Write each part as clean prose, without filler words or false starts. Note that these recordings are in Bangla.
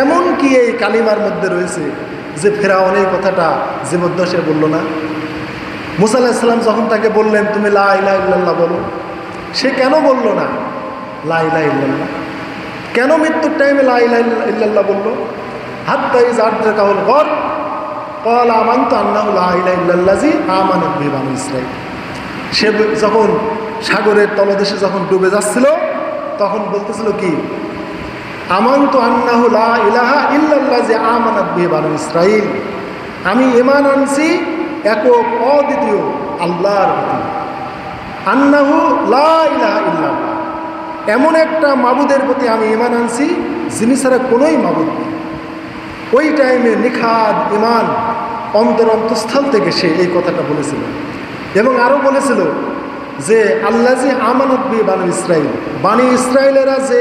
এমন কি এই কালিমার মধ্যে রয়েছে যে ফেরাউন এই কথাটা জীবদ্দশে বলল না? মুসা আলাইহিস সালাম যখন তাকে বললেন তুমি লা ইলাহা ইল্লাল্লাহ বলো, সে কেন বলল না লা ইলাহা ইল্লাল্লাহ? কেন মৃত্যুর টাইমে লা ইলাহা ইল্লাল্লাহ বলল? হাত্তা ইযা আদরাকাহুল গরক ক্বালা আমানতু আন্নাহু লা ইলাহা ইল্লাল্লাযী আমানাত বিহি বানু ইসরাঈল। সে যখন সাগরের তলদেশে যখন ডুবে যাচ্ছিল তখন বলতেছিল কি, আমানতু আন্নাহু লা ইলাহা ইল্লাল্লাযী আমানাত বিহি বানু ইসরাঈল, আমি ঈমান আনছি একক অদ্বিতীয় আল্লাহর প্রতি। আন্নাহু লা ইলাহা ইল্লাল্লাহ, এমন একটা মাবুদের প্রতি আমি ঈমান আনছি যিনি ছাড়া কোনোই মাবুদ নেই। ওই টাইমে নিখাদ ঈমান অন্তরস্থল থেকে সে এই কথাটা বলেছিল। এবং আরও বলেছিল যে আল্লাযী আমানাত বিহি বানু ইসরাঈল, বানি ইসরায়েলেরা যে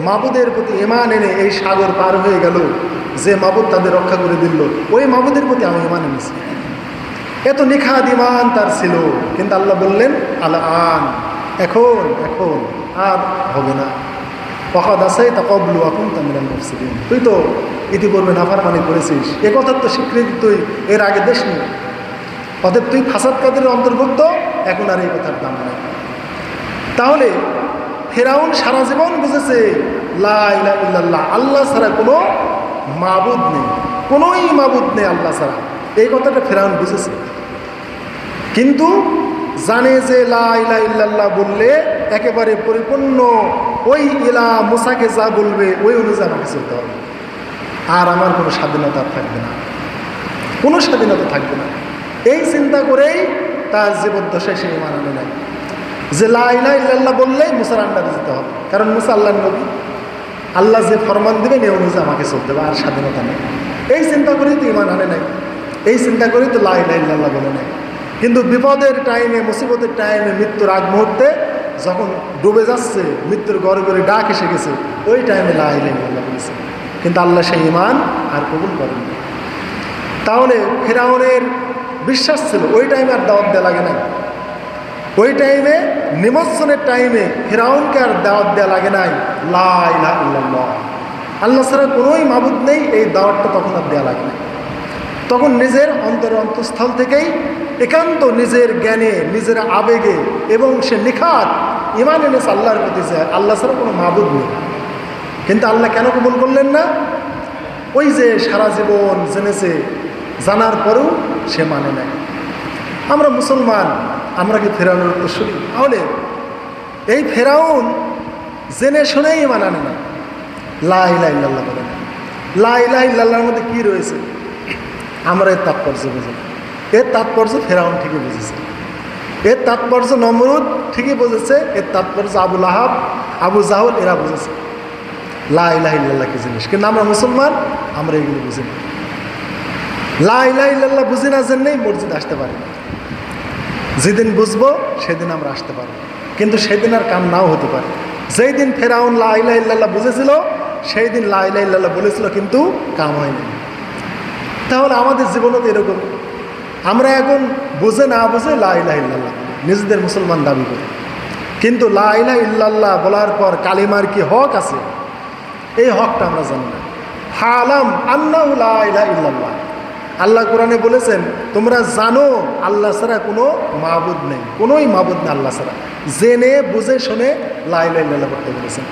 মাবুদের প্রতি ঈমান এনে এই সাগর পার হয়ে গেল, যে মাবুদ তাদের রক্ষা করে দিল, ওই মাবুদের প্রতি আমি ঈমান এনেছি। এত নিখাদ ঈমান তার ছিল। কিন্তু আল্লাহ বললেন আল আন, এখন এখন আর হবে না। ওয়াকাদ আসাইতা ক্বাবলু ওয়া কুনতা মিনাল মুফসিদিন, তুই তো ইতিপূর্বে নাফরমানি করেছিস, এ কথার তো স্বীকৃতি তুই এর আগে দেসনি, অতএব তুই ফাসাদকারীদের অন্তর্ভুক্ত, এখন আর এই কথার দাম নেই। তাহলে ফেরাউন সারা জীবন বুঝেছে লা ইলাহা ইল্লাল্লাহ, আল্লাহ ছাড়া কোনো মাবুদ নেই, কোনোই মাবুদ নেই আল্লাহ ছাড়া, এই কথাটা ফেরাউন বুঝেছে। কিন্তু জানে যে লা ইলাহা ইল্লাল্লাহ বললে একেবারে পরিপূর্ণ ওই ইলাহ মুসাকে যা বলবে ওই অনুযায়ী আমাকে চলতে হবে, আর আমার কোনো স্বাধীনতা থাকবে না, কোনো স্বাধীনতা থাকবে না। এই চিন্তা করেই তার জীবদ্দশায় সে ঈমান আনে নাই যে লা ইলাহা ইল্লাল্লাহ বললেই মুসার আন্ডারে যেতে হবে, কারণ মুসা আল্লাহর নবী, আল্লাহ যে ফরমান দেবেন এই অনুযায়ী আমাকে চলতে হবে, আর স্বাধীনতা নেই। এই চিন্তা করেই তো ঈমান আনে নাই, এই চিন্তা করেই তো লা ইলাহা ইল্লাল্লাহ বলে নাই। কিন্তু বিপদের টাইমে, মুসিবতের টাইমে, মৃত্যুর আগ মুহূর্তে যখন ডুবে যাচ্ছে, মৃত্যুর গড়ে গড়ে ডাক এসে গেছে, ওই টাইমে লা ইলাহা ইল্লাল্লাহ বলেছে। কিন্তু আল্লাহ সেই ঈমান আর কবুল করেননি। তাহলে ফেরাউনের বিশ্বাস ছিল ওই টাইমে আর দাওয়াত দেওয়া লাগে না, ওই টাইমে নিমজ্জনের টাইমে ফেরাউনকে আর দাওয়াত দেওয়া লাগে নাই লা ইলাহা ইল্লাল্লাহ, আল্লাহ ছাড়া কোনোই মাবুদ নেই, এই দাওয়াতটা তখন আর দেওয়া লাগে না। তখন নিজের অন্তরস্থল থেকেই একান্ত নিজের জ্ঞানে, নিজের আবেগে এবং সে নিখাত ঈমান এনেছে আল্লাহর প্রতি যে আল্লাহ ছাড়া কোনো মাবুদ নেই। কিন্তু আল্লাহ কেন কবুল করলেন না? ওই যে সারা জীবন জেনেছে, জানার পরেও সে মানে নাই। আমরা মুসলমান, আমরা কি ফেরাউনের উত্তরসূরি? তাহলে এই ফেরাউন জেনে শুনেই ঈমান আনে না, লা ইলাহা ইল্লাল্লাহ বলে না। লা ইলাহা ইল্লাল্লাহর মধ্যে কী রয়েছে আমরা এর তাৎপর্য বুঝি। এর তাৎপর্য ফেরাউন ঠিকই বুঝেছে, এর তাৎপর্য নমরুদ ঠিকই বুঝেছে, এর তাৎপর্য আবু লাহাব, আবু জাহল এরা বুঝেছে লা ইলাহা ইল্লাল্লাহ কি জিনিস। কিন্তু আমরা মুসলমান, আমরা এগুলো বুঝি না। লা ইলাহা ইল্লাল্লাহ বুঝি না জন্যই মসজিদ আসতে পারি না। যেদিন বুঝবো সেদিন আমরা আসতে পারবো, কিন্তু সেদিন আর কাম নাও হতে পারে। যেই দিন ফেরাউন লা ইলাহা ইল্লাল্লাহ বুঝেছিল সেই দিন লা ইলাহা ইল্লাল্লাহ বলেছিল, কিন্তু কাম হয়নি। তাহলে আমাদের জীবনও তো এরকম, আমরা এখন বুঝে না বুঝে লা ইলাহা ইল্লাল্লাহ নিজেদের মুসলমান দাবি করি, কিন্তু লা ইলাহা ইল্লাল্লাহ বলার পর কালিমার কি হক আছে এই হকটা আমরা জানি না। ফালাম আন্নাহু লা ইলাহা ইল্লাল্লাহ, আল্লাহ কোরআনে বলেছেন তোমরা জানো আল্লাহ ছাড়া কোনো মাবুদ নেই, কোনোই মাবুদ নেই আল্লাহ ছাড়া। জেনে বুঝে শুনে লা ইলাহা ইল্লাল্লাহ করতে বলেছেন।